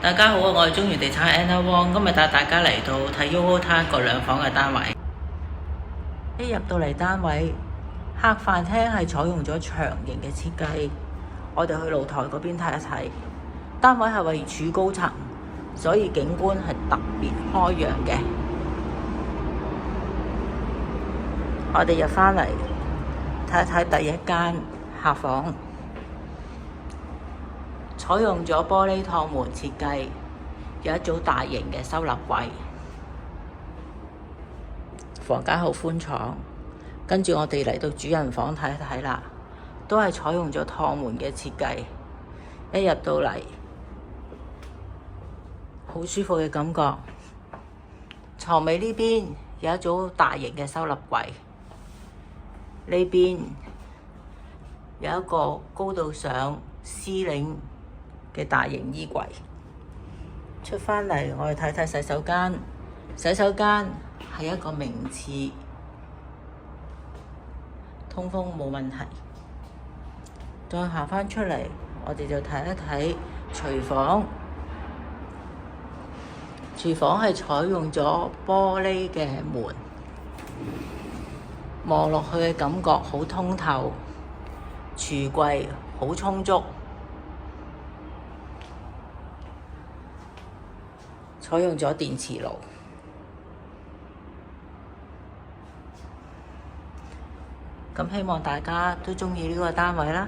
大家好啊，我係中原地產 Anna Wong，今日帶大家嚟到睇 YOHO TOWN 個兩房嘅單位。一入到嚟單位，客飯廳係採用咗長形嘅設計。我哋去露台嗰邊睇一睇。單位係位處高層，所以景觀係特別開揚嘅。我哋入返嚟睇一睇第一間客房。採用咗玻璃趟門設計，有一組大型嘅收納櫃，房間好寬敞。跟住我哋嚟到主人房睇一睇啦，都係採用咗趟門嘅設計。一入到嚟，好舒服嘅感覺。床尾呢邊有一組大型嘅收納櫃，呢邊有一個高度上絲領嘅大型衣櫃。出返嚟，我哋睇睇洗手間。洗手間係一個名廁，通風冇問題。再行返出嚟，我哋就睇一睇廚房。廚房係採用咗玻璃嘅門，望落去嘅感覺好通透。廚櫃好充足。採用咗電磁爐，咁希望大家都鍾意呢個單位啦。